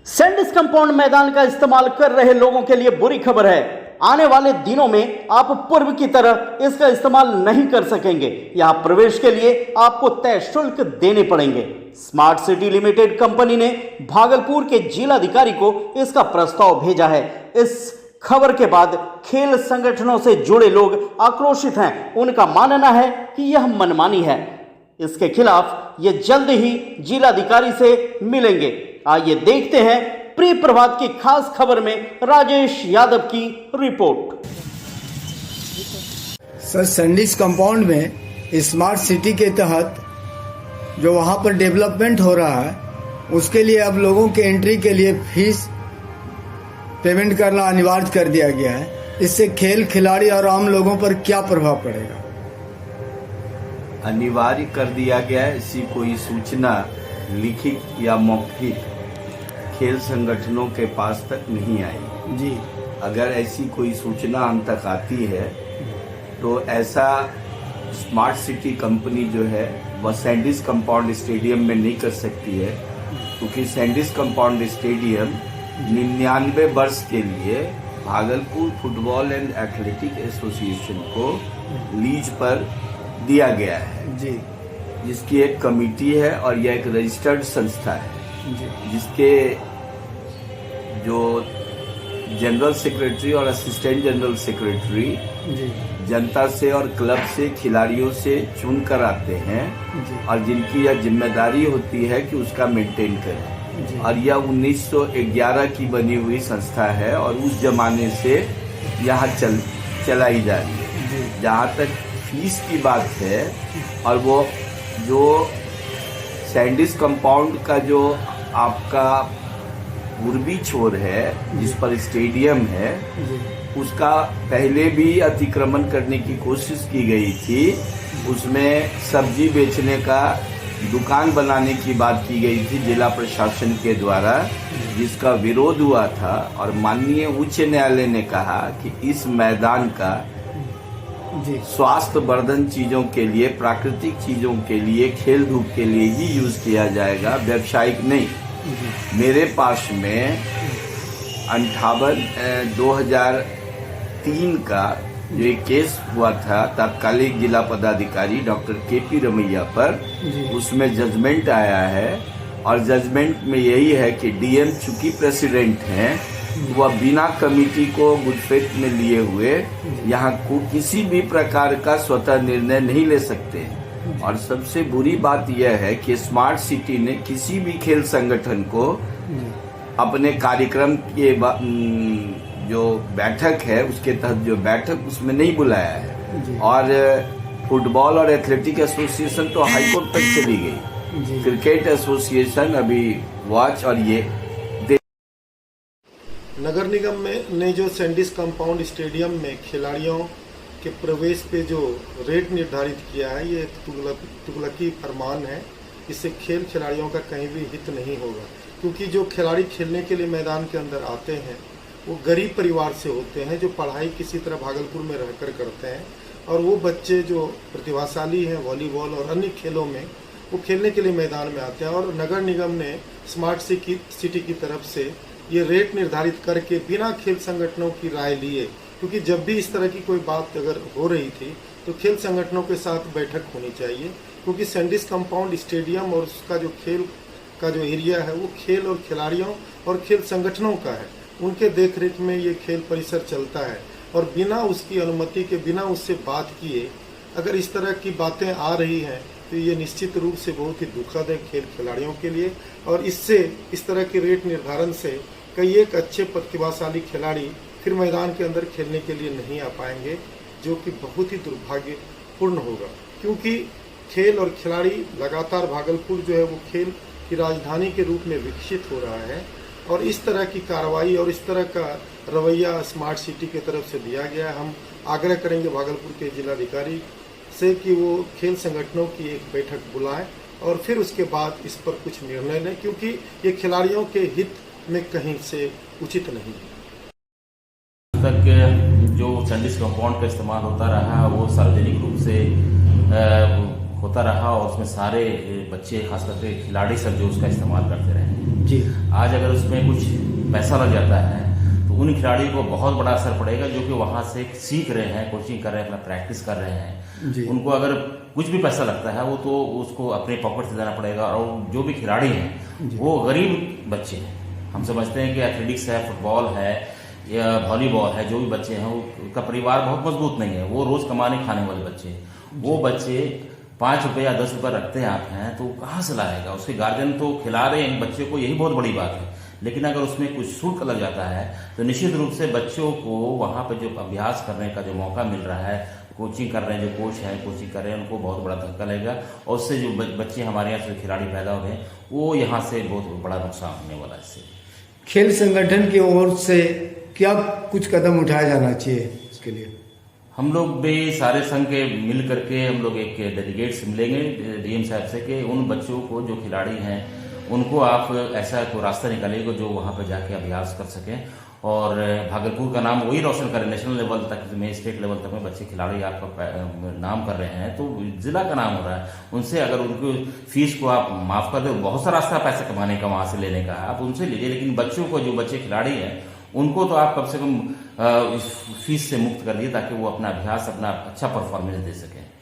Sandis compound मैदान का इस्तेमाल कर रहे लोगों के लिए बुरी खबर है। आने वाले दिनों में आप पूर्व की तरह इसका इस्तेमाल नहीं कर सकेंगे। यहां प्रवेश के लिए आपको तय शुल्क देने पड़ेंगे। स्मार्ट सिटी लिमिटेड कंपनी ने भागलपुर के जिलाधिकारी को इसका प्रस्ताव भेजा है। इस खबर के बाद खेल संगठनों से जुड़े लोग आक्रोशित हैं। उनका मानना है कि यह मनमानी है। इसके खिलाफ ये जल्द ही जिलाधिकारी से मिलेंगे। आइए देखते हैं प्री प्रभात की खास खबर में राजेश यादव की रिपोर्ट। सर, सैंडिस कंपाउंड में स्मार्ट सिटी के तहत जो वहाँ पर डेवलपमेंट हो रहा है उसके लिए अब लोगों के एंट्री के लिए फीस पेमेंट करना अनिवार्य कर दिया गया है। इससे खेल खिलाड़ी और आम लोगों पर क्या प्रभाव पड़ेगा? अनिवार्य कर दिया गया है। ऐसी कोई सूचना लिखित या मौखिक खेल संगठनों के पास तक नहीं आई जी। अगर ऐसी कोई सूचना हम तक आती है तो ऐसा स्मार्ट सिटी कंपनी जो है वह सैंडिस कंपाउंड स्टेडियम में नहीं कर सकती है, क्योंकि सैंडिस कंपाउंड स्टेडियम 99 वर्ष के लिए Bhagalpur football and athletic association को लीज पर दिया गया है जी, जिसकी एक कमेटी है और यह एक रजिस्टर्ड संस्था है जी। जिसके जो जनरल सेक्रेटरी और असिस्टेंट जनरल सेक्रेटरी जी। जनता से और क्लब से खिलाड़ियों से चुन कर आते हैं जी। और जिनकी यह जिम्मेदारी होती है कि उसका मेंटेन करें। और यह 1911 की बनी हुई संस्था है और उस जमाने से यहाँ चलाई जा रही है। जहाँ तक फीस की बात है, और वो जो सैंडिस कंपाउंड का जो आपका पूर्वी छोर है जिस पर स्टेडियम है उसका पहले भी अतिक्रमण करने की कोशिश की गई थी। उसमें सब्जी बेचने का दुकान बनाने की बात की गई थी जिला प्रशासन के द्वारा, जिसका विरोध हुआ था और माननीय उच्च न्यायालय ने कहा कि इस मैदान का स्वास्थ्य वर्धन चीजों के लिए, प्राकृतिक चीजों के लिए, खेल धूप के लिए ही यूज किया जाएगा, व्यावसायिक नहीं। मेरे पास में 2003 का जो एक केस हुआ था तत्कालीन जिला पदाधिकारी डॉक्टर केपी रमैया पर, उसमें जजमेंट आया है और जजमेंट में यही है कि डीएम चूंकि प्रेसिडेंट हैं वह बिना कमेटी को गुडफेथ में लिए हुए यहाँ को किसी भी प्रकार का स्वतः निर्णय नहीं ले सकते। और सबसे बुरी बात यह है कि स्मार्ट सिटी ने किसी भी खेल संगठन को अपने कार्यक्रम के जो बैठक है उसके तहत जो बैठक उसमें नहीं बुलाया है। और फुटबॉल और एथलेटिक एसोसिएशन तो हाईकोर्ट तक चली गई, क्रिकेट एसोसिएशन अभी वॉच और ये नगर निगम ने जो सैंडिस कंपाउंड स्टेडियम में खिलाड़ियों के प्रवेश पे जो रेट निर्धारित किया है, ये तुगलकी फरमान है। इससे खेल खिलाड़ियों का कहीं भी हित नहीं होगा, क्योंकि जो खिलाड़ी खेलने के लिए मैदान के अंदर आते हैं वो गरीब परिवार से होते हैं, जो पढ़ाई किसी तरह भागलपुर में रहकर करते हैं, और वो बच्चे जो प्रतिभाशाली हैं वॉलीबॉल और अन्य खेलों में वो खेलने के लिए मैदान में आते हैं। और नगर निगम ने स्मार्ट सिटी की तरफ से ये रेट निर्धारित करके बिना खेल संगठनों की राय लिए, क्योंकि जब भी इस तरह की कोई बात अगर हो रही थी तो खेल संगठनों के साथ बैठक होनी चाहिए, क्योंकि सैंडिस कंपाउंड स्टेडियम और उसका जो खेल का जो एरिया है वो खेल और खिलाड़ियों और खेल संगठनों का है। उनके देखरेख में ये खेल परिसर चलता है और बिना उसकी अनुमति के, बिना उससे बात किए अगर इस तरह की बातें आ रही हैं तो ये निश्चित रूप से बहुत ही दुखद है खेल खिलाड़ियों के लिए। और इससे, इस तरह के रेट निर्धारण से कई एक अच्छे प्रतिभाशाली खिलाड़ी फिर मैदान के अंदर खेलने के लिए नहीं आ पाएंगे, जो कि बहुत ही दुर्भाग्यपूर्ण होगा। क्योंकि खेल और खिलाड़ी लगातार भागलपुर जो है वो खेल की राजधानी के रूप में विकसित हो रहा है, और इस तरह की कार्रवाई और इस तरह का रवैया स्मार्ट सिटी की तरफ से दिया गया है। हम आग्रह करेंगे भागलपुर के जिलाधिकारी से कि वो खेल संगठनों की एक बैठक बुलाएं और फिर उसके बाद इस पर कुछ निर्णय लें, क्योंकि ये खिलाड़ियों के हित में कहीं से उचित नहीं है। तक जो सैंडिस कंपाउंड का इस्तेमाल होता रहा वो सार्वजनिक रूप से होता रहा और उसमें सारे बच्चे खासकर के खिलाड़ी सब जो उसका इस्तेमाल करते रहे। जी। आज अगर उसमें कुछ पैसा लग जाता है तो उन खिलाड़ियों को बहुत बड़ा असर पड़ेगा, जो कि वहां से सीख रहे हैं, कोचिंग कर रहे हैं, अपना प्रैक्टिस कर रहे हैं। जी। उनको अगर कुछ भी पैसा लगता है वो तो उसको अपने पॉकेट से देना पड़ेगा। और जो भी खिलाड़ी हैं वो गरीब बच्चे हैं। हम समझते हैं कि एथलेटिक्स है, फुटबॉल है या वॉलीबॉल है, जो भी बच्चे हैं उनका परिवार बहुत मजबूत नहीं है, वो रोज कमाने खाने वाले बच्चे हैं। वो बच्चे 5 रुपये या 10 रुपये रखते आप हैं तो कहाँ से लाएगा? उसके गार्जियन तो खिला रहे हैं बच्चे को, यही बहुत बड़ी बात है। लेकिन अगर उसमें कुछ शुल्क लग जाता है तो निश्चित रूप से बच्चों को वहाँ पर जो अभ्यास करने का जो मौका मिल रहा है, कोचिंग कर रहे हैं, जो कोच हैं कोचिंग कर रहे हैं, उनको बहुत बड़ा धक्का लगेगा। और उससे जो बच्चे हमारे यहाँ से खिलाड़ी पैदा हो रहे हैं वो यहाँ से बहुत बड़ा नुकसान होने वाला है। इससे खेल संगठन की ओर से क्या कुछ कदम उठाया जाना चाहिए इसके लिए? हम लोग भी सारे संघ के मिल करके हम लोग एक डेलीगेट्स मिलेंगे डीएम साहब से कि उन बच्चों को जो खिलाड़ी हैं उनको आप ऐसा कोई रास्ता निकालिएगा जो वहाँ पर जाके अभ्यास कर सकें और भागलपुर का नाम वही रोशन करें। नेशनल लेवल तक में, स्टेट लेवल तक में बच्चे खिलाड़ी आपका नाम कर रहे हैं तो जिला का नाम हो रहा है। उनसे अगर उनको फीस को आप माफ कर दे, बहुत सा रास्ता पैसे कमाने का वहाँ से लेने का आप उनसे लीजिए, लेकिन बच्चों को जो बच्चे खिलाड़ी हैं उनको तो आप कम से कम फीस से मुक्त कर दिए ताकि वो अपना अभ्यास, अपना अच्छा परफॉर्मेंस दे सकें।